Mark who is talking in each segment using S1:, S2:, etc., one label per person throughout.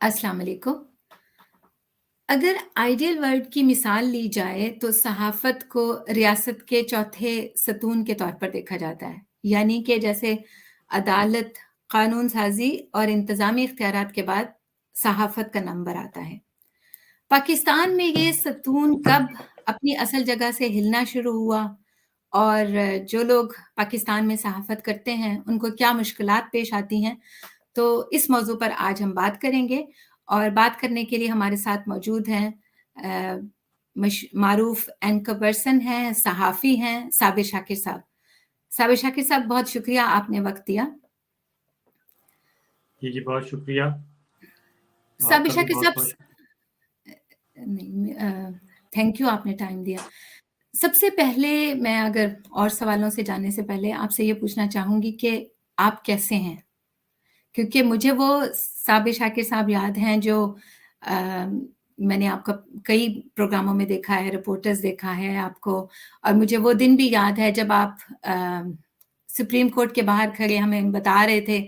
S1: अस्सलाम वालेकुम। अगर आइडियल वर्ल्ड की मिसाल ली जाए तो सहाफ़त को रियासत के चौथे सतून के तौर पर देखा जाता है। यानी कि जैसे अदालत, कानून साज़ी और इंतज़ामी इख्तियारात के बाद सहाफ़त का नंबर आता है। पाकिस्तान में ये सतून कब अपनी असल जगह से हिलना शुरू हुआ और जो लोग पाकिस्तान में सहाफ़त करते हैं, उनको क्या मुश्किलात पेश आती हैं, तो इस मौज़ू पर आज हम बात करेंगे और बात करने के लिए हमारे साथ मौजूद हैं मारूफ एंकर पर्सन हैं, सहाफ़ी हैं, साबिर शाकिर साहब। साबिर शाकिर साहब, बहुत शुक्रिया आपने वक़्त दिया।
S2: जी, बहुत शुक्रिया।
S1: साबिर
S2: आपका भी
S1: शाकिर साहब
S2: बहुत-बहुत
S1: थैंक यू आपने टाइम दिया। सबसे पहले मैं अगर और सवालों से जाने से पहले आपसे ये पूछना चाहूँगी कि आप कैसे हैं? क्योंकि मुझे वो साबिर शाकिर साहब याद हैं जो अ, मैंने आपका कई प्रोग्रामों में देखा है, रिपोर्टर्स देखा है आपको और मुझे वो दिन भी याद है जब आप सुप्रीम कोर्ट के बाहर खड़े हमें बता रहे थे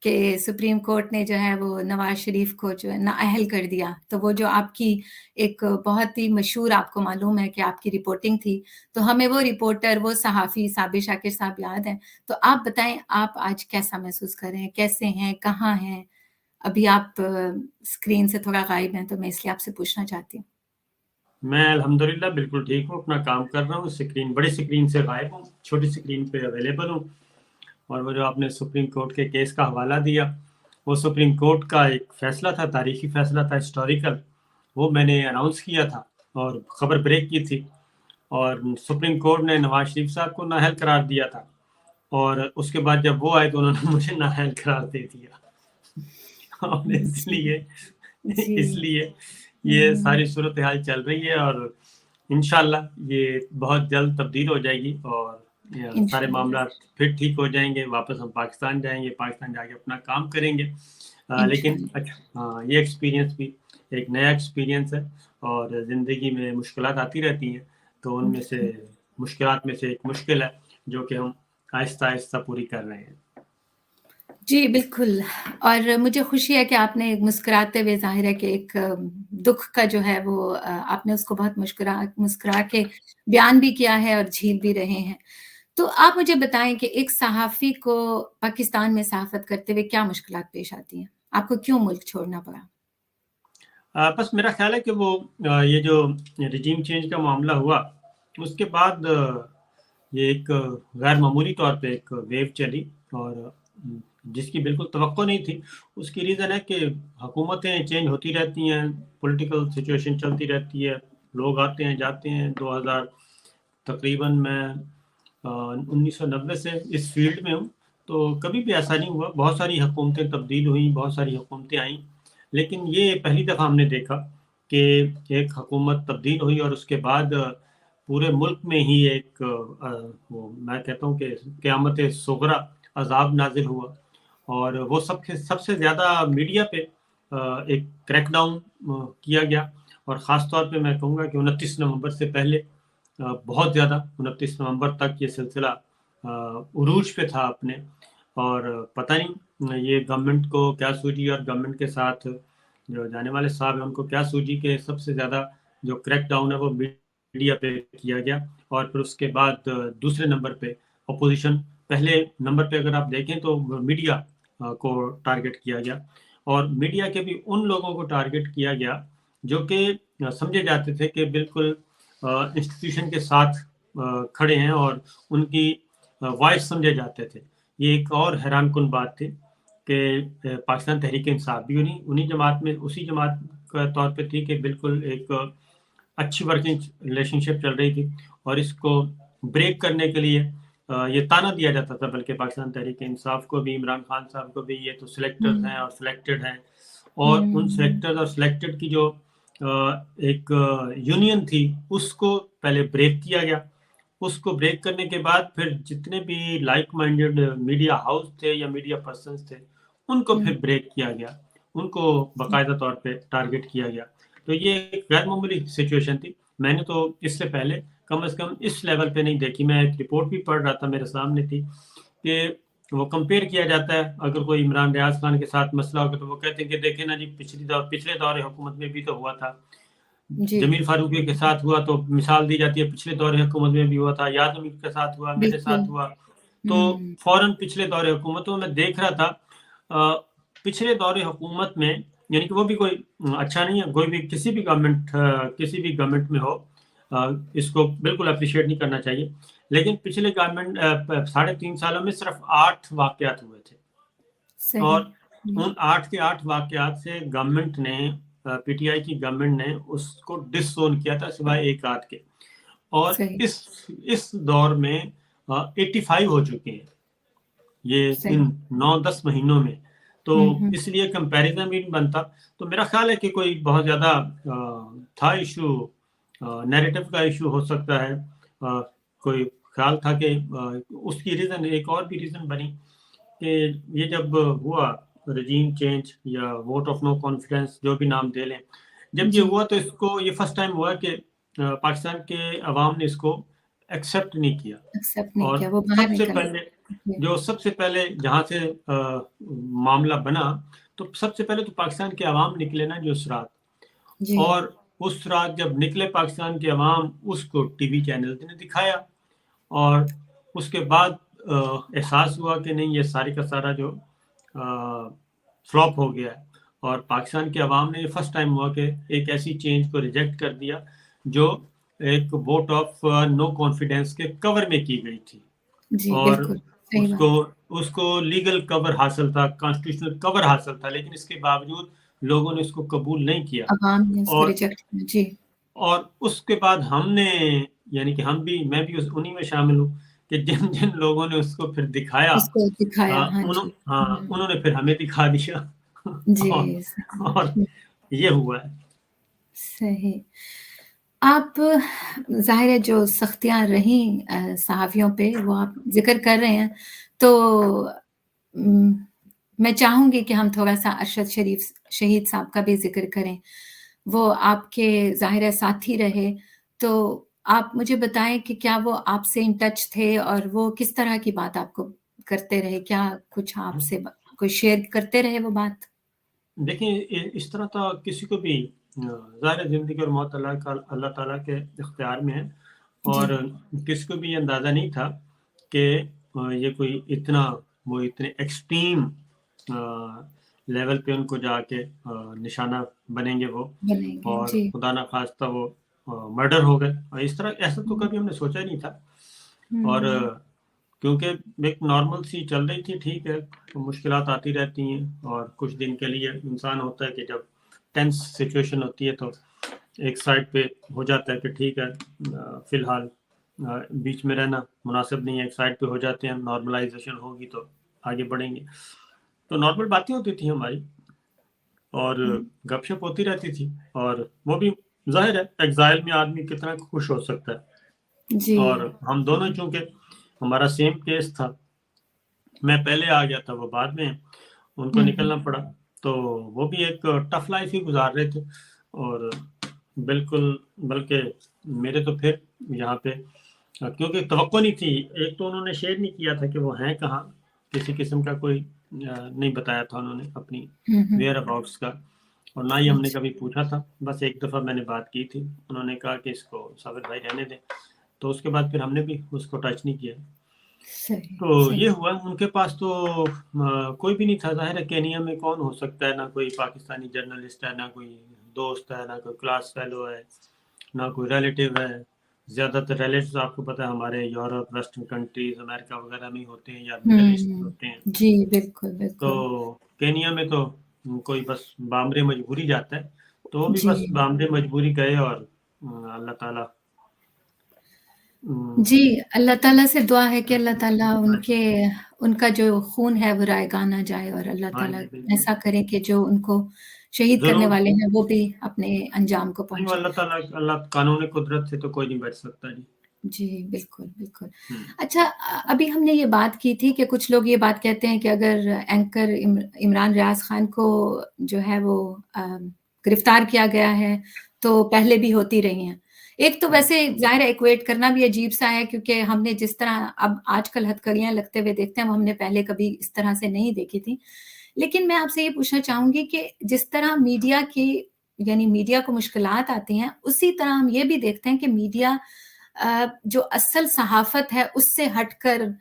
S1: कि सुप्रीम कोर्ट ने जो है वो नवाज़ शरीफ को जो है नाअहल कर दिया। तो वो जो आपकी एक बहुत ही मशहूर आपको मालूम है कि आपकी रिपोर्टिंग थी, तो हमें वो रिपोर्टर, वो सहाफ़ी साबिर शाकिर साहब याद हैं। तो आप बताएँ आप आज कैसा महसूस कर रहे हैं? कैसे हैं? कहाँ हैं? अभी आप स्क्रीन से थोड़ा गायब हैं, तो मैं इसलिए आपसे पूछना चाहती हूँ।
S2: मैं अल्हम्दुलिल्लाह बिल्कुल ठीक हूँ, अपना काम कर रहा हूँ, बड़ी स्क्रीन से गायब हूँ, छोटी स्क्रीन पे अवेलेबल हूँ। और वो जो आपने सुप्रीम कोर्ट के केस का हवाला दिया, वो सुप्रीम कोर्ट का एक फ़ैसला था, तारीखी फ़ैसला था, हिस्टोरिकल, वो मैंने अनाउंस किया था और खबर ब्रेक की थी और सुप्रीम कोर्ट ने नवाज़ शरीफ साहब को नाअहल करार दिया था और उसके बाद जब वो आए तो उन्होंने मुझे नाअहल करार दे दिया। और
S1: जी,
S2: इसलिए
S1: जी।
S2: इसलिए ये
S1: हुँ,
S2: सारी सूरत-ए-हाल चल रही है और इंशाअल्लाह ये बहुत जल्द तब्दील हो जाएगी और सारे
S1: इंशाअल्लाह,
S2: मामलात फिर ठीक हो जाएँगे, वापस हम पाकिस्तान जाएँगे, पाकिस्तान जाके अपना काम करेंगे। लेकिन
S1: इंशाअल्लाह।
S2: अच्छा हाँ, ये एक्सपीरियंस भी एक नया एक्सपीरियंस है और ज़िंदगी में मुश्किलात आती रहती हैं, तो उनमें से
S1: बिल्कुल।
S2: मुश्किलात में से एक मुश्किल है, जो कि हम आहिस्ता-आहिस्ता पूरी कर रहे हैं।
S1: जी, बिल्कुल और मुझे खुशी है कि आपने मुस्कुराते हुए ज़ाहिर है कि एक दुःख का जो है वो आपने उसको बहुत मुस्कुरा के बयान भी किया है और झेल भी रहे हैं। तो आप मुझे बताएँ कि एक सहाफ़ी को पाकिस्तान में सहाफ़त करते हुए क्या मुश्किलात पेश आती हैं? आपको क्यों मुल्क छोड़ना पड़ा?
S2: बस मेरा ख़्याल है कि वो ये जो रिजीम चेंज का मामला हुआ, उसके बाद ये एक गैर मामूली तौर पे एक वेव चली और जिसकी बिल्कुल तवक्को नहीं थी। उसकी रीज़न है कि हुकूमतें चेंज होती रहती हैं, पॉलिटिकल सिचुएशन चलती रहती है, लोग आते हैं, जाते हैं। 2000 तकरीबन मैं 1990 से इस फ़ील्ड में हूँ, तो कभी भी ऐसा नहीं हुआ। बहुत सारी हुकूमतें तब्दील हुईं, बहुत सारी हुकूमतें आईं, लेकिन ये पहली दफ़ा हमने देखा कि एक हुकूमत तब्दील हुई और उसके बाद पूरे मुल्क में ही एक वो मैं कहता हूँ कि क़यामत सुग़रा अज़ाब नाज़िल हुआ और वो सबसे ज़्यादा मीडिया पे एक क्रैकडाउन किया गया और ख़ास तौर पे मैं कहूँगा कि 29 नवंबर से पहले बहुत ज़्यादा 29 नवंबर तक ये सिलसिला उरूज पे था अपने और पता नहीं ये गवर्नमेंट को क्या सूझी और गवर्नमेंट के साथ जो जाने वाले साहब हैं उनको क्या सूझी कि सबसे ज़्यादा जो क्रैकडाउन है वो मीडिया पे किया गया और फिर उसके बाद दूसरे नंबर पे अपोज़िशन, पहले नंबर पे अगर आप देखें तो मीडिया को टारगेट किया गया और मीडिया के भी उन लोगों को टारगेट किया गया जो कि समझे जाते थे कि बिल्कुल इंस्टीट्यूशन के साथ खड़े हैं और उनकी वॉइस समझे जाते थे। ये एक और हैरानकुन बात थी कि पाकिस्तान तहरीक-ए-इंसाफ भी उन्हीं उन्हीं जमात में उसी जमात के तौर पे थी कि बिल्कुल एक अच्छी वर्किंग रिलेशनशिप चल रही थी और इसको ब्रेक करने के लिए ये ताना दिया जाता था बल्कि पाकिस्तान तहरीक-ए-इंसाफ को भी, इमरान खान साहब को भी, ये तो सिलेक्टर्स हैं
S1: हुँ,
S2: और सिलेक्टेड हैं और उन
S1: हुँ,
S2: सिलेक्टर्स और सिलेक्टेड की जो एक यूनियन थी, उसको पहले ब्रेक किया गया। उसको ब्रेक करने के बाद फिर जितने भी लाइक माइंडेड मीडिया हाउस थे या मीडिया पर्सन्स थे, उनको
S1: हुँ,
S2: फिर ब्रेक किया गया। उनको
S1: जी,
S2: बाकायदा तौर पे टारगेट किया गया। तो ये एक गैर मामूली सिचुएशन थी। मैंने तो इससे पहले कम से कम इस लेवल पे नहीं देखी। मैं एक रिपोर्ट भी पढ़ रहा था, मेरे सामने थी कि वो कंपेयर किया जाता है। अगर कोई इमरान रियाज खान के साथ मसला होगा तो वो कहते हैं कि देखें ना जी, पिछले दौर हुकूमत में भी तो हुआ था।
S1: जी,
S2: जमील फारूकी के साथ हुआ तो मिसाल दी जाती है, पिछले दौर हुकूमत में भी हुआ था, याद अमीर के साथ हुआ, मेरे
S1: बिल्कुल।
S2: साथ हुआ। तो
S1: हुँ,
S2: फौरन पिछले दौर हुकूमतों में देख रहा था, पिछले दौर हुकूमत में, यानी कि वो भी कोई अच्छा नहीं है, कोई भी किसी भी गवर्नमेंट में हो, इसको बिल्कुल अप्रिशिएट नहीं करना चाहिए। लेकिन पिछले गवर्नमेंट 3.5 सालों में सिर्फ 8 वाकयात हुए थे,
S1: सही।
S2: और
S1: हुँ,
S2: उन 8 के 8 वाकयात से गवर्नमेंट ने, पीटीआई की गवर्नमेंट ने उसको डिसोन किया था, सिवाय एक आध के। और
S1: सही,
S2: इस दौर में 85 हो चुके हैं ये इन
S1: सही।
S2: 9-10 महीनों में। तो
S1: हुँ, हुँ।
S2: इसलिए कंपैरिजन भी नहीं बनता। तो मेरा ख्याल है कि कोई बहुत ज़्यादा था इशू, नैरेटिव का इशू हो सकता है। कोई ख्याल था कि उसकी रीज़न, एक और भी रीज़न बनी कि ये जब हुआ रेजीम चेंज या वोट ऑफ नो कॉन्फिडेंस, जो भी नाम दे लें, जब ये
S1: जी,
S2: हुआ तो इसको ये फर्स्ट टाइम हुआ कि पाकिस्तान के अवाम ने इसको एक्सेप्ट नहीं किया।
S1: एक्सेप्ट नहीं
S2: और
S1: किया, वो बाहर
S2: सबसे
S1: निकल
S2: पहले,
S1: आए। जी,
S2: सबसे पहले जहाँ से मामला बना, तो सबसे पहले तो पाकिस्तान के अवाम निकले ना जी उस रात।
S1: जी,
S2: और उस रात जब निकले पाकिस्तान के अवाम, उसको टीवी चैनल ने दिखाया, और उसके बाद एहसास हुआ कि नहीं, ये सारी का सारा जो फ्लॉप हो गया है। और पाकिस्तान के अवाम ने फर्स्ट टाइम हुआ कि एक ऐसी चेंज को रिजेक्ट कर दिया जो एक वोट ऑफ नो कॉन्फिडेंस के कवर में की गई थी।
S1: जी,
S2: और
S1: बिल्कुल, सही
S2: उसको
S1: बात।
S2: उसको लीगल कवर हासिल था, कॉन्स्टिट्यूशनल कवर हासिल था, लेकिन इसके बावजूद लोगों ने उसको कबूल नहीं किया।
S1: अवाम ने उसको
S2: और
S1: रिजेक्ट किया। जी,
S2: उसके बाद हमने, यानी कि मैं भी उन्हीं में शामिल हूँ कि जिन जिन लोगों ने उसको फिर दिखाया,
S1: उसको दिखाया। हाँ जी। हुँ,
S2: उन्होंने फिर हमें दिखा दिया।
S1: जी,
S2: और,
S1: सही।
S2: और
S1: हुँ,
S2: ये हुआ है।
S1: सही। आप ज़ाहिर है जो सख्तियाँ रहीं सहाफ़ियों पे वो आप ज़िक्र कर रहे हैं, तो उम, मैं चाहूँगी कि हम थोड़ा-सा अरशद शरीफ शहीद साहब का भी ज़िक्र करें। वो आपके ज़ाहिर है साथी रहे, तो आप मुझे बताएँ कि क्या वो आपसे इन टच थे और वो किस तरह की बात आपको करते रहे? क्या कुछ आपसे ब कोई शेयर करते रहे वो बात?
S2: देखिए, इस तरह तो किसी को भी ज़ाहिर है, ज़िंदगी और मौत अल्लाह ताला के इख्तियार में है।
S1: जी।
S2: और किसी को भी ये अंदाज़ा नहीं था कि ये कोई इतना, वो इतने एक्सट्रीम लेवल पे उनको जाके निशाना बनेंगे वो,
S1: बनेंगे।
S2: और
S1: जी।
S2: खुदा ना खास्ता वो मर्डर हो गए। और इस तरह, ऐसा तो
S1: हुँ,
S2: कभी हमने सोचा ही नहीं था। और
S1: हुँ।
S2: क्योंकि एक नॉर्मल सी चल रही थी, ठीक है, तो मुश्किलात आती रहती हैं, और कुछ दिन के लिए इंसान होता है कि जब टेंस सिचुएशन होती है तो एक साइड पे हो जाता है कि ठीक है, फ़िलहाल बीच में रहना मुनासिब नहीं है, एक साइड पे हो जाते हैं, नॉर्मलाइज़ेशन होगी तो आगे बढ़ेंगे। तो नॉर्मल बातें होती थी हमारी, और
S1: हुँ।
S2: गपशप होती रहती थी। और वो भी ज़ाहिर है, एग्ज़ाइल में आदमी कितना खुश हो सकता है।
S1: जी।
S2: और हम दोनों चूँकि हमारा सेम केस था, मैं पहले आ गया था, वो बाद में उनको
S1: हुँ, हुँ।
S2: निकलना पड़ा। तो वो भी एक टफ लाइफ ही गुजार रहे थे। और बिल्कुल, बल्कि मेरे तो फिर यहाँ पे, क्योंकि तवक्को नहीं थी। एक तो उन्होंने शेयर नहीं किया था कि वो हैं कहाँ, किसी किस्म का कोई नहीं बताया था उन्होंने अपनी
S1: हुँ, हुँ।
S2: वेयर अबाउट्स का। और ना ही हमने
S1: अच्छा,
S2: कभी पूछा था। बस एक दफ़ा मैंने बात की थी, उन्होंने कहा कि इसको साबिर भाई रहने दें। तो उसके बाद फिर हमने भी उसको टच नहीं किया।
S1: सही,
S2: तो ये
S1: सही।
S2: हुआ, उनके पास तो कोई भी नहीं था। ज़ाहिर है, केनिया में कौन हो सकता है, ना कोई पाकिस्तानी जर्नलिस्ट है, ना कोई दोस्त है, ना कोई क्लास फेलो है, ना कोई रिलेटिव है। ज़्यादातर रिलेटिव्स आपको पता है हमारे यूरोप, वेस्टर्न कंट्रीज़, अमेरिका वगैरह में ही होते हैं, या मिडल ईस्ट में
S1: हुँ।
S2: होते हैं।
S1: जी, बिल्कुल,
S2: तो
S1: बिल्कुल।
S2: केनिया में तो कोई बस बामरे मजबूरी जाता है। तो वो भी
S1: जी।
S2: बस बामरे मजबूरी गए, और अल्लाह ताला उम,
S1: जी, अल्लाह ताला से दुआ है कि अल्लाह ताला उनका जो खून है वो रायगा ना जाए और अल्लाह
S2: हाँ
S1: ताला
S2: जी, बिल्कुल।
S1: ऐसा करे कि जो उनको शहीद करने
S2: ज़रूर।
S1: वाले हैं वो भी अपने अंजाम को
S2: नहीं, वो
S1: पहुँचे।
S2: अल्लाह कानून कुदरत से तो कोई नहीं बच सकता जी।
S1: जी, बिल्कुल, बिल्कुल।
S2: हुँ।
S1: अच्छा अभी हमने ये बात की थी कि कुछ लोग ये बात कहते हैं कि अगर एंकर इमरान रियाज़ ख़ान को जो है वो गिरफ़्तार किया गया है, तो पहले भी होती रही हैं। एक तो वैसे ज़ाहिर है इक्वेट करना भी अजीब-सा है क्योंकि हमने जिस तरह अब आजकल हथकड़ियाँ लगते हुए देखते हैं, वो हमने पहले कभी इस तरह से नहीं देखी थी। लेकिन मैं आपसे ये पूछना चाहूँगी कि जिस तरह मीडिया की यानी मीडिया को मुश्किलात आती हैं, उसी तरह हम ये भी देखते हैं कि मीडिया जो असल सहाफ़त है, उससे हटकर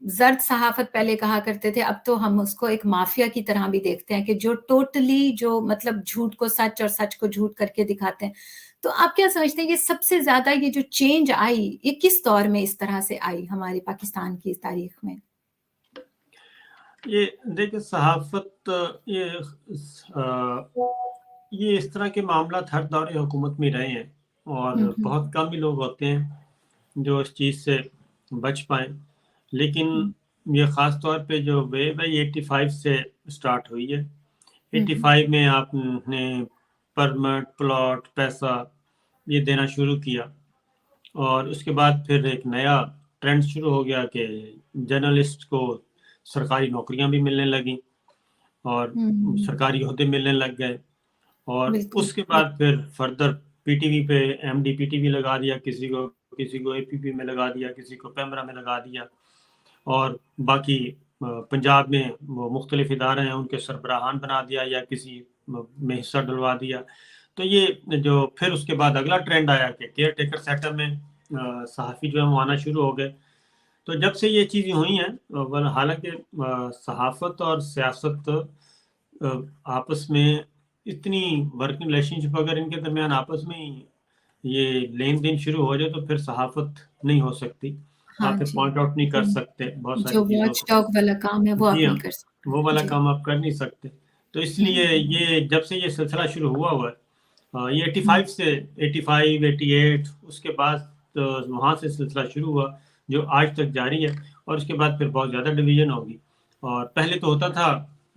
S1: ज़र्द सहाफ़त पहले कहा करते थे, अब तो हम उसको एक माफ़िया की तरह भी देखते हैं कि जो टोटली जो मतलब झूठ को सच और सच को झूठ करके दिखाते हैं। तो आप क्या समझते हैं ये सबसे ज़्यादा ये जो चेंज आई, ये किस दौर में इस तरह से आई हमारे पाकिस्तान की तारीख़ में?
S2: ये देखिए सहाफ़त ये इस तरह के मामलात हर दौर हुकूमत में रहे हैं और
S1: हुँ, हुँ,
S2: बहुत कम ही लोग होते हैं जो इस चीज़ से बच पाएँ। लेकिन
S1: हुँ,
S2: ये ख़ास तौर पे जो वेव है ये 85 से स्टार्ट हुई है।
S1: हुँ, हुँ,
S2: 85 में आपने परमिट, प्लॉट, पैसा ये देना शुरू किया और उसके बाद फिर एक नया ट्रेंड शुरू हो गया कि जर्नलिस्ट को सरकारी नौकरियाँ भी मिलने लगीं और
S1: हुँ, हुँ,
S2: सरकारी ओहदे मिलने लग गए। और
S1: बिल्कुल,
S2: उसके बाद फिर फर्दर पीटीवी पे एमडी पीटीवी लगा दिया, किसी को एपीपी में लगा दिया, किसी को पैमरा में लगा दिया और बाकी पंजाब में वो मुख्तलिफ इदारे हैं उनके सरबराहान बना दिया या किसी में हिस्सा डलवा दिया। तो ये जो फिर उसके बाद अगला ट्रेंड आया कि केयर टेकर सेटअप में सहाफ़ी जो है वो आना शुरू हो गए। तो जब से ये चीज़ें हुई हैं हालाँकि सहाफ़त और सियासत आपस में इतनी वर्किंग रिलेशनशिप अगर इनके दरमियान आपस में ही ये लेन-देन शुरू हो जाए तो फिर सहाफ़त नहीं हो सकती।
S1: हाँ
S2: आप फिर
S1: जी।
S2: पॉइंट आउट नहीं कर
S1: हुँ,
S2: सकते बहुत सारी
S1: जो
S2: चीज़ों
S1: वॉच
S2: को।
S1: डॉग वाला काम है वो आप
S2: जी
S1: नहीं
S2: हाँ,
S1: कर सकते।
S2: वो वाला
S1: जी।
S2: काम आप कर नहीं सकते। तो
S1: हुँ,
S2: इसलिए ये जब से ये सिलसिला शुरू हुआ हुआ है ये
S1: हुँ,
S2: 85 से 85, 88 उसके बाद वहाँ से सिलसिला शुरू हुआ जो आज तक जारी है और उसके बाद फिर बहुत ज़्यादा डिवीज़न होगी। और पहले तो होता था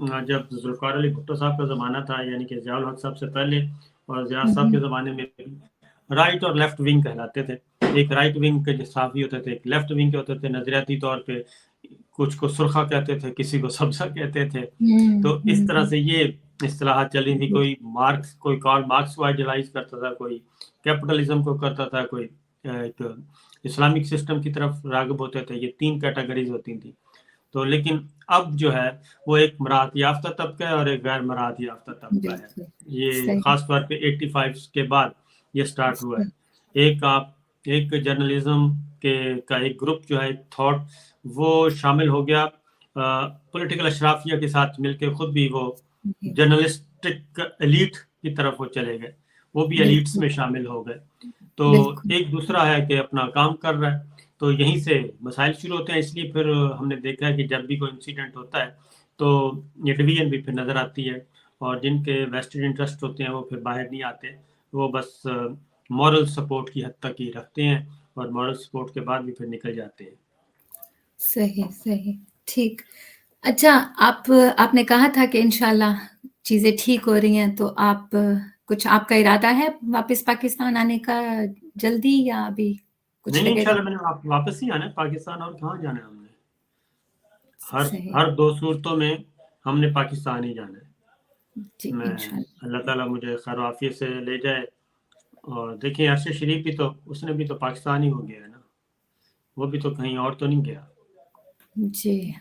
S2: जब ज़ुल्फ़िकार अली भुट्टो साहब का ज़माना था यानी कि ज़िया उल हक साहब से पहले और ज़िया
S1: हुँ,
S2: साहब के
S1: हुँ,
S2: ज़माने में राइट और लेफ्ट विंग कहलाते थे। एक राइट विंग के जो सहाफ़ी होते थे, एक लेफ्ट विंग के होते थे, नज़रियाती तौर पे कुछ को सुरख़ा कहते थे, किसी को सब्ज़ा कहते थे।
S1: हुँ,
S2: तो इस
S1: हुँ,
S2: तरह
S1: हुँ।
S2: से ये इस्तिलाहात चली थी,
S1: जी,
S2: कोई कार्ल मार्क्स को आइडियलाइज़ करता था, कोई कैपिटलिज़्म को करता था, कोई एक इस्लामिक सिस्टम की तरफ राग़िब होते थे, ये 3 कैटेगरीज़ होती थी। तो लेकिन अब जो है, वो एक मराहत याफ़्ता तबका है और एक गैर मराहत याफ़्ता तबका है।
S1: बिल्कुल,
S2: ये
S1: सही,
S2: ख़ास तौर पे 85 के बाद ये स्टार्ट हुआ है।
S1: सही।
S2: एक आप एक जर्नलिज़्म का एक ग्रुप जो है, थॉट वो शामिल हो गया पॉलिटिकल अशराफिया के साथ मिलके खुद भी वो
S1: जी,
S2: जर्नलिस्टिक एलीट की तरफ वो चले गए। वो भी एलीट्स
S1: बिल्कुल,
S2: में शामिल हो गए। तो
S1: बिल्कुल।
S2: एक दूसरा है कि अपना काम कर रहा है, तो यहीं से मसाइल शुरू होते हैं इसलिए फिर हमने देखा है कि जब भी कोई इंसिडेंट होता है, तो ये डिवीज़न भी फिर नज़र आती है और जिनके वेस्टेड इंटरेस्ट होते हैं वो फिर बाहर नहीं आते। वो बस मॉरल सपोर्ट की हद तक ही रखते हैं और मॉरल सपोर्ट के बाद भी फिर निकल जाते हैं।
S1: सही, सही, ठीक। अच्छा आपने कहा था कि इंशाल्लाह चीज़ें ठीक हो रही हैं, तो कुछ आपका इरादा है वापस पाकिस्तान आने का जल्दी या अभी
S2: नहीं,
S1: कुछ
S2: नहीं
S1: लगेगा?
S2: इंशाल्लाह मैंने वापस ही आना है पाकिस्तान और कहाँ जाना है हमने। हर
S1: सही,
S2: हर 2 सूरतों में हमने पाकिस्तान ही जाना है।
S1: जी,
S2: मैं
S1: इंशाल्लाह।
S2: अल्लाह ताला मुझे खैर आफ़ियत से ले जाए और देखिए अरशद शरीफ भी तो उसने भी तो पाकिस्तान ही हो गया है ना। वो भी तो कहीं और तो नहीं गया।
S1: जी,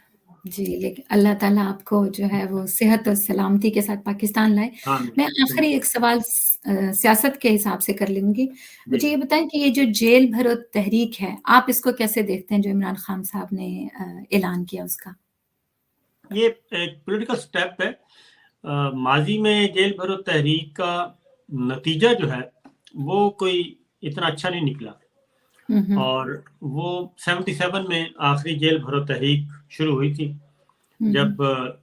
S1: जी, लेकिन अल्लाह ताला आपको जो है वो सेहत और सलामती के साथ पाकिस्तान लाए।
S2: आमीन,
S1: मैं आखिरी
S2: बिल्कुल।
S1: एक सवाल सियासत के हिसाब से कर लूँगी।
S2: जी,
S1: मुझे ये बताएँ कि ये जो जेल भरो तहरीक है, आप इसको कैसे देखते हैं जो इमरान खान साहब ने ऐलान किया उसका?
S2: ये एक पॉलिटिकल स्टेप है। माज़ी में जेल भरो तहरीक का नतीजा जो है, वो कोई इतना अच्छा नहीं निकला
S1: हुँ, हुँ।
S2: और वो 77 में आखिरी जेल भरो तहरीक शुरू हुई थी।
S1: हुँ, हुँ।
S2: जब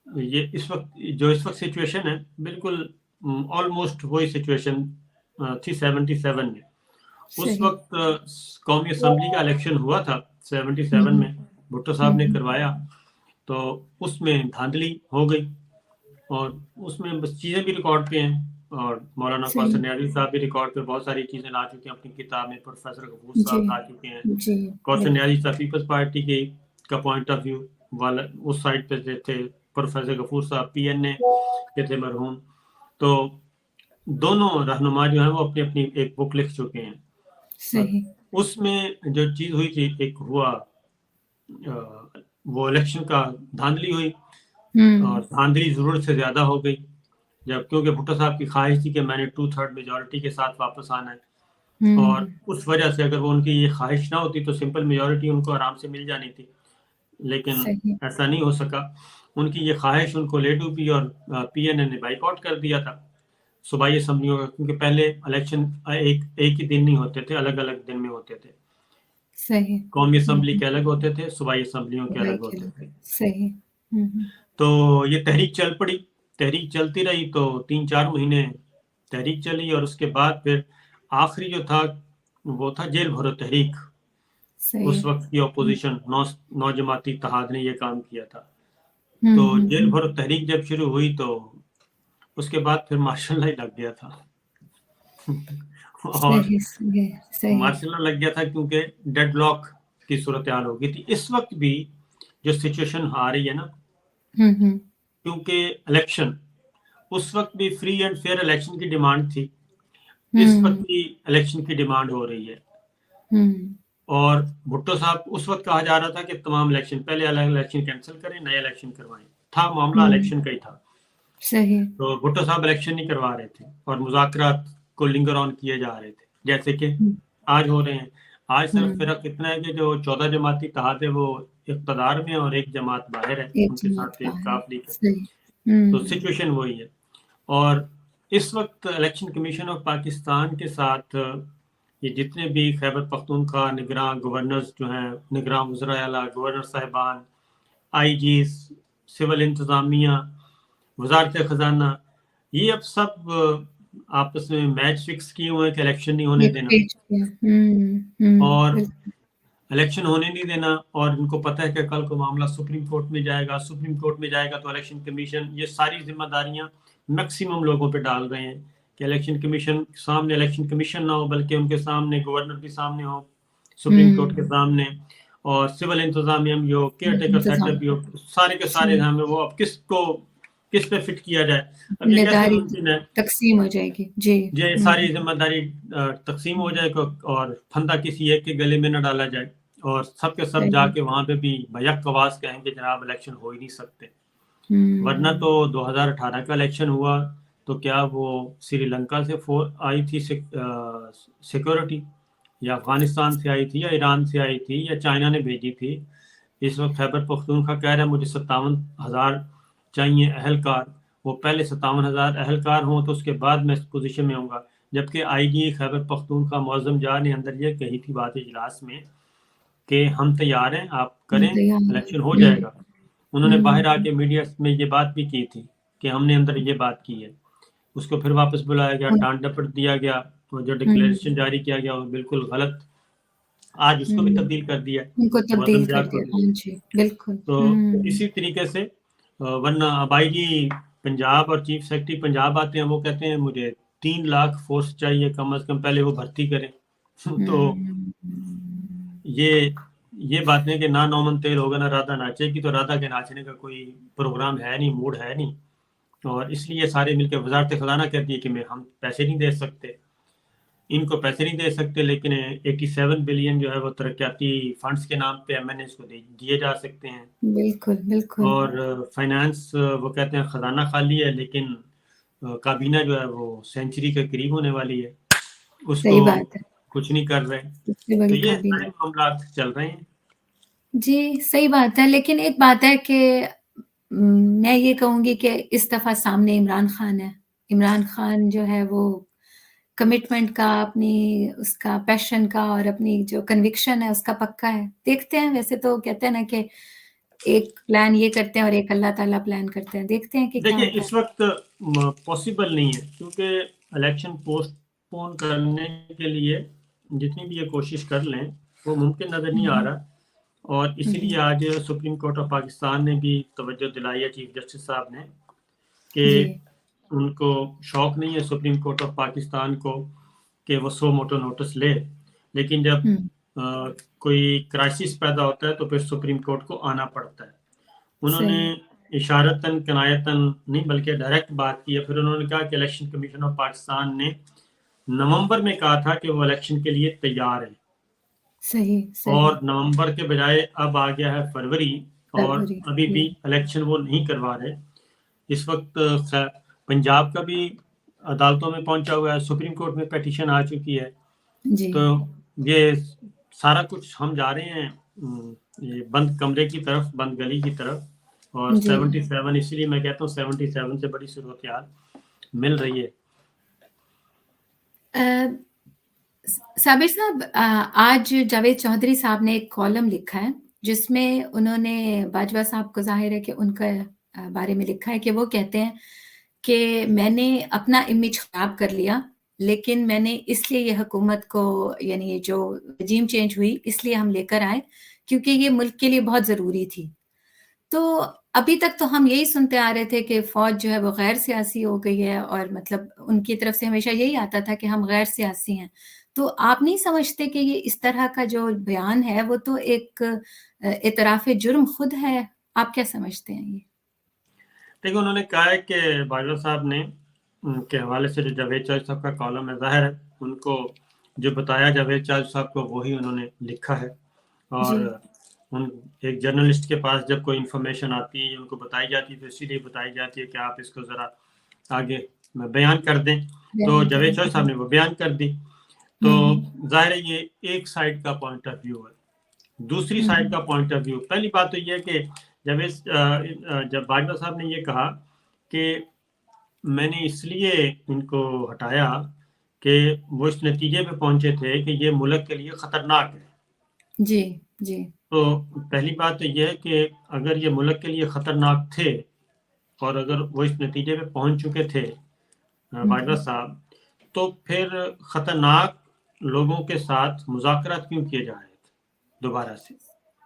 S2: ये इस वक़्त सिचुएशन है, बिल्कुल ऑलमोस्ट वही सिचुएशन थी 77 में। उस
S1: सही।
S2: वक़्त कौमी असेंबली का इलेक्शन हुआ था
S1: हुँ,
S2: 77
S1: हुँ।
S2: में, भुट्टो
S1: हुँ,
S2: साहब ने
S1: हुँ।
S2: करवाया, तो उसमें धाँधली हो गई और उसमें बस चीज़ें भी रिकॉर्ड पे हैं और मौलाना कौसर
S1: सही।
S2: नियाज़ी साहब भी रिकॉर्ड पे बहुत सारी चीज़ें ला चुके हैं अपनी किताब में, प्रोफ़ेसर गफूर
S1: जी,
S2: साहब ला चुके हैं।
S1: जी,
S2: कौसर
S1: बिल्कुल।
S2: नियाज़ी साहब पीपल्स पार्टी का पॉइंट ऑफ व्यू वाला उस साइड पे थे, प्रोफ़ेसर गफूर साहब पीएनए के थे मरहूम। तो दोनों रहनुमा जो हैं वो अपनी-अपनी एक बुक लिख चुके हैं।
S1: सही।
S2: उसमें जो चीज़ हुई थी, एक हुआ वो इलेक्शन का धांधली हुई और धांधली ज़रूरत से ज़्यादा हो गई। जब क्योंकि भुट्टो साहब की ख्वाहिश थी कि मैंने 2/3 मेजॉरिटी के साथ वापस आना है और उस वजह से अगर वो उनकी ये ख्वाहिश ना होती तो सिंपल मेजॉरिटी उनको आराम से मिल जानी थी। लेकिन
S1: सही।
S2: ऐसा नहीं हो सका। उनकी ये ख्वाहिश उनको ले डूबी और पीएनए ने बाइकआउट कर दिया था सूबाई असम्बलियों का, क्योंकि पहले इलेक्शन एक ही दिन नहीं होते थे, अलग-अलग दिन में होते थे।
S1: सही।
S2: कौमी असम्बली के अलग होते थे, सूबाई असम्बलियों के
S1: भाई
S2: अलग होते
S1: खेलो।
S2: थे।
S1: सही।
S2: तो ये तहरीक चल पड़ी, तहरीक चलती रही तो 3-4 महीने तहरीक चली और उसके बाद फिर आखिरी जो था वो था जेल भरो तहरीक।
S1: सही।
S2: उस वक्त की अपोजिशन नौ जमाती इत्तेहाद ने ये काम किया था। तो जेल
S1: हम्म।
S2: भरो तहरीक जब शुरू हुई तो उसके बाद फिर मार्शल लॉ लग गया था। और
S1: सही। सही। सही।
S2: मार्शल लॉ लग गया था क्योंकि डेडलॉक की सूरत हाल हो गई थी। इस वक्त भी जो सिचुएशन आ रही है ना,
S1: हम्म।
S2: क्योंकि इलेक्शन उस वक्त भी फ्री एंड फेयर इलेक्शन की डिमांड थी, इस वक्त
S1: हम्म।
S2: भी इलेक्शन की डिमांड हो रही है।
S1: हम्म।
S2: और भुट्टो साहब उस वक्त कहा जा रहा था कि तमाम इलेक्शन पहले अलग इलेक्शन कैंसिल करें, नए इलेक्शन करवाएं। था मामला
S1: हम्म।
S2: इलेक्शन का ही था।
S1: सही।
S2: तो भुट्टो साहब इलेक्शन नहीं करवा रहे थे और मुज़ाकरात को लिंगर ऑन किए जा रहे थे, जैसे कि
S1: हम्म।
S2: आज हो रहे हैं। आज सिर्फ
S1: हम्म।
S2: फ़र्क इतना है कि जो 14 जमाती इत्तेहाद है वो इक़्तिदार में और एक जमात बाहर है,
S1: एक
S2: उनके साथ
S1: जमात बाहर।
S2: तेज़-ए-काफ़ लीग है।
S1: सही।
S2: तो सिचुएशन वही है। और इस वक्त इलेक्शन कमीशन ऑफ पाकिस्तान के साथ ये जितने भी खैबर पख्तूनख्वा निगरान गवर्नर्स जो हैं, निगरान वज़रा आला, गवर्नर साहिबान, आईजीज़, सिविल इंतज़ामिया, वज़ारत ख़ज़ाना, ये अब सब आपस में मैच फिक्स किए हुए हैं कि इलेक्शन नहीं होने
S1: एक
S2: देना।
S1: पेज किया।
S2: और
S1: बिल्कुल।
S2: इलेक्शन होने नहीं देना और इनको पता है कि कल को मामला सुप्रीम कोर्ट में जाएगा, सुप्रीम कोर्ट में जाएगा तो इलेक्शन कमीशन ये सारी ज़िम्मेदारियाँ मैक्सिमम लोगों पे डाल रहे हैं कि इलेक्शन कमीशन सामने इलेक्शन कमीशन ना हो, बल्कि उनके सामने गवर्नर भी सामने हो, सुप्रीम कोर्ट के
S1: हम्म।
S2: सामने और सिविल इंतज़ामिया भी हो, केयरटेकर सेटअप
S1: इंतजाम।
S2: भी हो, सारे के सारे
S1: सही।
S2: हैं वो अब किस पे फिट किया जाए। अब ये कैसे
S1: जिम्मेदारी
S2: मुमकिन है
S1: तकसीम हो जाएगी जी।
S2: ये सारी ज़िम्मेदारी तक़सीम हो जाए और फंदा किसी एक के गले में ना डाला जाए और सब के सब
S1: सही।
S2: जाके वहाँ पे भी भयक आवाज़ कहें कि जनाब इलेक्शन हो ही नहीं सकते। वरना तो
S1: हम्म।
S2: 2018 का इलेक्शन हुआ तो क्या वो श्रीलंका से आई थी सिक्योरिटी या अफ़गानिस्तान से आई थी या ईरान से आई थी या चाइना ने भेजी थी। इस वक्त खैबर पख्तूनख्वा कह रहा है मुझे 57,000 चाहिए अहलकार। वो पहले 57,000 अहलकार हों तो उसके बाद मैं इस पोजीशन में आऊँगा। जबकि आईजी खैबर पख्तूनख्वा मुअज़्ज़म जाह ने अंदर ये कही थी बात इजलास में कि हम तैयार हैं, आप करें,
S1: तैयार
S2: इलेक्शन हो
S1: है।
S2: जाएगा। उन्होंने बाहर
S1: हम्म।
S2: आके मीडिया में ये बात भी की थी कि हमने अंदर ये बात की है। उसको फिर वापस बुलाया गया,
S1: उन-
S2: डांट-डपट दिया गया और जो डिक्लेरेशन
S1: हम्म।
S2: जारी किया गया वो बिल्कुल गलत। आज उसको भी
S1: हम्म।
S2: तब्दील कर दिया है,
S1: उनको तब्दील
S2: मुअज़्ज़म
S1: कर
S2: जाह को
S1: दिया,
S2: भी।
S1: हाँ जी, बिल्कुल।
S2: तो इसी तरीके से वरना अब आईजी पंजाब और चीफ सेक्रेटरी पंजाब आते हैं, वो कहते हैं मुझे 3 लाख फोर्स चाहिए कम से कम, पहले वो भर्ती करें। तो
S1: हम्म।
S2: ये ये बातें कि ना नौमन तेल होगा ना राधा नाचेगी, तो राधा के नाचने का कोई प्रोग्राम है नहीं, मूड है नहीं और इसलिए सारे मिलकर वज़ारत ख़ज़ाना कहती है कि हम पैसे नहीं दे सकते। इनको पैसे नहीं दे सकते लेकिन 87 बिलियन जो है वो तरक्याती फंड्स के नाम पे एमएनएस को दिए जा सकते हैं।
S1: बिल्कुल, बिल्कुल।
S2: और फाइनेंस वो कहते हैं खजाना खाली है लेकिन काबीना जो है वो सेंचुरी के करीब होने वाली है, उसको
S1: सही बात है।
S2: कुछ नहीं कर रहे।
S1: सबसे
S2: तो
S1: बड़ी
S2: ये
S1: काबीना।
S2: सारे मामला चल रहे हैं।
S1: जी, सही बात है, लेकिन एक बात है कि मैं ये कहूँगी कि इस दफ़ा सामने इमरान खान है। इमरान खान जो है वो कमिटमेंट का, अपनी उसका पैशन का और अपनी जो कन्विक्शन है उसका पक्का है। देखते हैं, वैसे तो कहते हैं ना कि एक प्लान ये करते हैं और एक अल्लाह ताला प्लान करते हैं। देखते हैं कि क्या
S2: देखिए
S1: होता है।
S2: इस वक्त पॉसिबल नहीं है क्योंकि इलेक्शन पोस्टपोन करने के लिए जितनी भी ये कोशिश कर लें वो मुमकिन नज़र नहीं आ
S1: हुँ,
S2: रहा और
S1: हुँ,
S2: इसीलिए आज सुप्रीम कोर्ट ऑफ पाकिस्तान ने भी तवज्जो दिलाई है चीफ जस्टिस साहब ने कि
S1: जी।
S2: उनको शौक नहीं है सुप्रीम कोर्ट ऑफ पाकिस्तान को कि वो सो मोटो नोटिस ले, लेकिन जब
S1: हुँ,
S2: कोई क्राइसिस पैदा होता है तो फिर सुप्रीम कोर्ट को आना पड़ता है। उन्होंने
S1: सही।
S2: इशारतन कनायतन नहीं बल्कि डायरेक्ट बात की है। फिर उन्होंने कहा कि इलेक्शन कमीशन ऑफ पाकिस्तान ने नवंबर में कहा था कि वो इलेक्शन के लिए तैयार है,
S1: सही, सही।
S2: और नवंबर के बजाय अब आ गया है फरवरी, और
S1: फरवरी,
S2: अभी भी
S1: जी।
S2: इलेक्शन वो नहीं करवा रहे। इस वक्त पंजाब का भी अदालतों में पहुंचा हुआ है, सुप्रीम कोर्ट में पिटीशन आ चुकी है।
S1: जी।
S2: तो ये सारा कुछ हम जा रहे हैं ये बंद कमरे की तरफ, बंद गली की तरफ। और
S1: जी।
S2: 77, इसीलिए मैं कहता हूँ 77 से बड़ी सूरत-ए-हाल मिल रही है।
S1: अ, साबिर साहब, आज जावेद चौधरी साहब ने एक कॉलम लिखा है, जिसमें उन्होंने बाजवा साहब को ज़ाहिर है कि उनका बारे में लिखा है कि वो कहते हैं कि मैंने अपना इमेज खराब कर लिया, लेकिन मैंने इसलिए ये हुकूमत को, यानी ये जो रजीम चेंज हुई, इसलिए हम लेकर आए, क्योंकि ये मुल्क के लिए बहुत ज़रूरी थी। तो अभी तक तो हम यही सुनते आ रहे थे कि फ़ौज जो है वो गैर सियासी हो गई है, और मतलब उनकी तरफ से हमेशा यही आता था कि हम गैर सियासी हैं। तो आप नहीं समझते कि ये इस तरह का जो बयान है वो तो एक इतराफ़े जुर्म खुद है? आप क्या समझते हैं ये?
S2: देखिए, उन्होंने कहा है कि बाजवा साहब ने उनके हवाले से जो जावेद चौधरी साहब का कॉलम है, ज़ाहिर है उनको जो बताया जावेद चौधरी साहब को वही उन्होंने लिखा है।
S1: जी।
S2: और उन एक जर्नलिस्ट के पास जब कोई इन्फॉर्मेशन आती है, उनको बताई जाती है, तो इसीलिए बताई जाती है कि आप इसको ज़रा आगे बयान कर दें। तो
S1: बयान
S2: जावेद
S1: करें।
S2: चौधरी साहब ने वो बयान कर दी। तो
S1: हुँ।
S2: ज़ाहिर है ये एक साइड का पॉइंट ऑफ व्यू है। दूसरी
S1: हुँ,
S2: साइड
S1: हुँ।
S2: का पॉइंट ऑफ व्यू, पहली बात तो ये है कि जब बाजवा साहब ने ये कहा कि मैंने इसलिए इनको हटाया कि वो इस नतीजे पे पहुंचे थे कि ये मुल्क के लिए खतरनाक है।
S1: जी, जी।
S2: तो पहली बात तो ये है कि अगर ये मुल्क के लिए खतरनाक थे, और अगर वो इस नतीजे पे पहुंच चुके थे
S1: हुँ,
S2: बाजवा
S1: हुँ।
S2: साहब, तो फिर खतरनाक लोगों के साथ मुज़ाकरात क्यों किए जा रहे थे दोबारा से?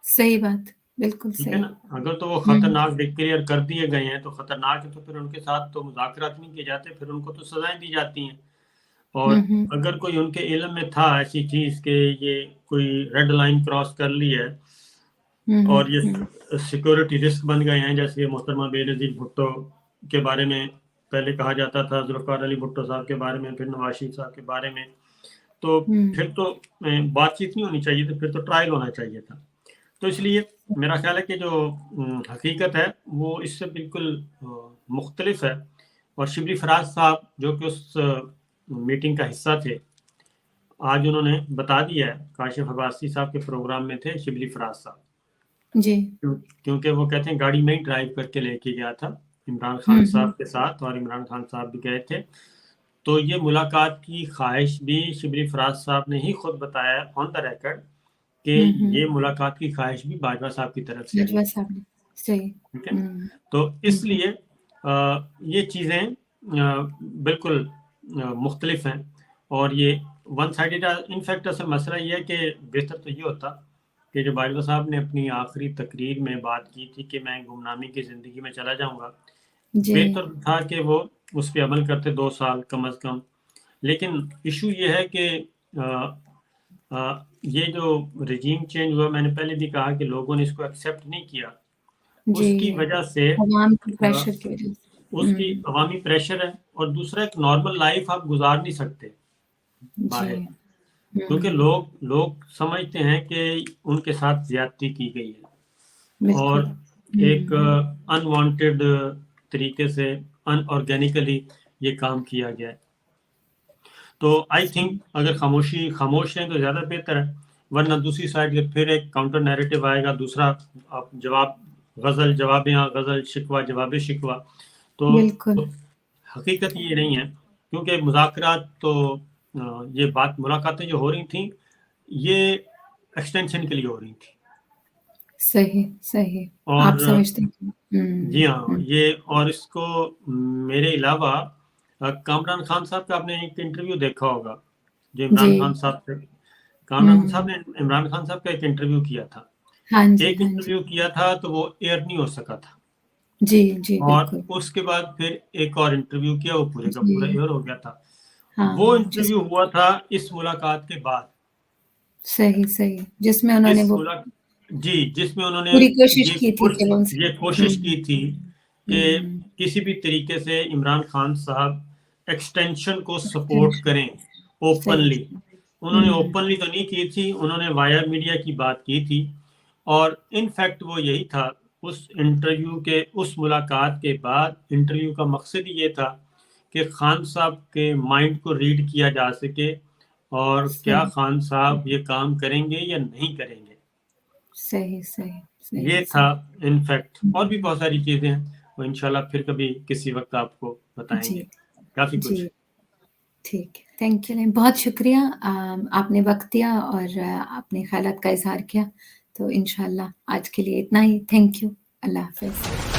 S1: सही बात, बिल्कुल
S2: ठीक है
S1: सही।
S2: ना? अगर तो वो
S1: हुँ,
S2: खतरनाक डिक्लेयर कर दिए गए हैं, तो खतरनाक है, तो फिर उनके साथ तो मुज़ाकरात नहीं किए जाते, फिर उनको तो सज़ाएँ दी जाती हैं।
S1: हुँ,
S2: और
S1: हुँ।
S2: अगर कोई उनके इल्म में था ऐसी चीज़ कि ये कोई रेड लाइन क्रॉस कर ली है,
S1: हुँ, हुँ,
S2: और ये
S1: हुँ।
S2: सिक्योरिटी रिस्क बन गए हैं, जैसे मोहतरमा बेनज़ीर भुट्टो के बारे में पहले कहा जाता था, ज़ुल्फ़िकार अली भुट्टो साहब के बारे में, फिर नवाज़ शरीफ साहब के बारे में, तो
S1: हुँ।
S2: फिर तो बातचीत नहीं होनी चाहिए थी, फिर तो ट्रायल होना चाहिए था। तो इसलिए मेरा ख़्याल है कि जो हकीकत है वो इससे बिल्कुल मुख्तलिफ है। और शिबली फराज साहब जो कि उस मीटिंग का हिस्सा थे, आज उन्होंने बता दिया है, काशिफ अब्बासी साहब के प्रोग्राम में थे शिबली फराज साहब।
S1: जी।
S2: क्योंकि वो कहते हैं गाड़ी में ही ड्राइव करके लेके गया था इमरान
S1: हुँ,
S2: खान
S1: हुँ।
S2: साहब के साथ, और इमरान खान साहब भी गए थे। तो ये मुलाकात की ख़्वाहिश भी शिबली फराज साहब ने ही खुद बताया ऑन द रिकॉर्ड कि
S1: हुँ, हुँ।
S2: ये मुलाकात की ख़्वाहिश भी बाजवा साहब की तरफ से आई
S1: बाजवा
S2: थी।
S1: साहब ने, सही।
S2: ठीक है?
S1: हुँ,
S2: तो
S1: हुँ, हुँ।
S2: इसलिए ये चीज़ें बिल्कुल मुख्तलिफ हैं, और ये वन साइडेड इनफैक्ट असल मसला ये है कि बेहतर तो ये होता कि जो बाजवा साहब ने अपनी आखिरी तकरीर में बात की थी कि मैं गुमनामी की ज़िंदगी में चला जाऊँगा,
S1: जी।
S2: बेहतर था कि वो उस पे अमल करते 2 साल कम अज़ कम। लेकिन इश्यू ये है कि ये जो रेजीम चेंज हुआ, मैंने पहले भी कहा कि लोगों ने इसको एक्सेप्ट नहीं किया।
S1: जी,
S2: उसकी वजह से
S1: अवाम के
S2: अ,
S1: प्रेशर की वज़ह से।
S2: उसकी
S1: हुँ,
S2: अवामी प्रेशर है, और दूसरा एक नॉर्मल लाइफ आप गुजार नहीं सकते
S1: जी।
S2: बाहर, क्योंकि
S1: हुँ,
S2: लोग लोग समझते हैं कि उनके साथ ज्यादती की गई है,
S1: बिल्कुल।
S2: और एक
S1: हुँ,
S2: अनवांटेड तरीके से अनऑर्गेनिकली ये काम किया गया है। तो आई थिंक
S1: सही।
S2: अगर खामोश रहें तो ज़्यादा बेहतर है, वरना दूसरी साइड के फिर एक काउंटर नैरेटिव आएगा, दूसरा आप जवाब, गज़ल जवाब, या गज़ल शिकवा जवाब शिकवा। तो
S1: बिल्कुल।
S2: हकीकत ये नहीं है, क्योंकि मुज़ाकरात तो ये बात मुलाकातें जो हो रही थी, ये एक्सटेंशन के लिए हो रही थी।
S1: सही, सही। आप
S2: और
S1: समझते हैं
S2: जी हाँ,
S1: हुँ।
S2: ये और इसको मेरे अलावा कामरान खान साहब का आपने एक इंटरव्यू देखा होगा, जो
S1: जी।
S2: इमरान खान साहब थे। कामरान साहब
S1: हुँ।
S2: ने इमरान खान साहब का एक इंटरव्यू किया था।
S1: हाँ जी,
S2: एक
S1: हाँ जी।
S2: इंटरव्यू किया था तो वो एयर नहीं हो सका था,
S1: जी, जी,
S2: और
S1: बिल्कुल।
S2: उसके बाद फिर एक और इंटरव्यू किया, वो पूरे का पूरा
S1: जी,
S2: एयर हो गया था। वो
S1: हाँ,
S2: इंटरव्यू हुआ था इस मुलाकात के बाद।
S1: सही, सही। जिसमें उन्होंने
S2: इस
S1: वो
S2: मुला जी, जिसमें उन्होंने
S1: पूरी कोशिश
S2: ये
S1: की थी कि वो उनसे
S2: ये कोशिश की थी कि
S1: हुँ।
S2: किसी भी तरीके से इमरान खान साहब एक्सटेंशन को सपोर्ट
S1: एक्सटेंशन
S2: करें
S1: सही,
S2: ओपनली।
S1: सही।
S2: उन्होंने
S1: हुँ,
S2: ओपनली तो नहीं की थी, उन्होंने वाया मीडिया की बात की थी और इन फैक्ट वो यही था, उस इंटरव्यू के उस मुलाकात के बाद इंटरव्यू का मकसद ही ये था कि खान साहब के माइंड को रीड किया जा सके और क्या
S1: सही।
S2: खान साहब ये काम करेंगे या नहीं करेंगे।
S1: सही, सही,
S2: ये
S1: सही,
S2: था
S1: सही।
S2: इनफैक्ट, और भी
S1: हुँ,
S2: बहुत सारी चीज़ें हैं, वो इंशाल्लाह फिर कभी किसी वक़्त आपको
S1: जी,
S2: बताएँगे, काफ़ी कुछ
S1: जी,
S2: है।
S1: ठीक है। थैंक यू नहीं बहुत शुक्रिया आपने वक़्त दिया और अपने ख़यालात का इज़हार किया। तो इंशाअल्लाह आज के लिए इतना ही। Thank you. अल्लाह हाफ़िज़।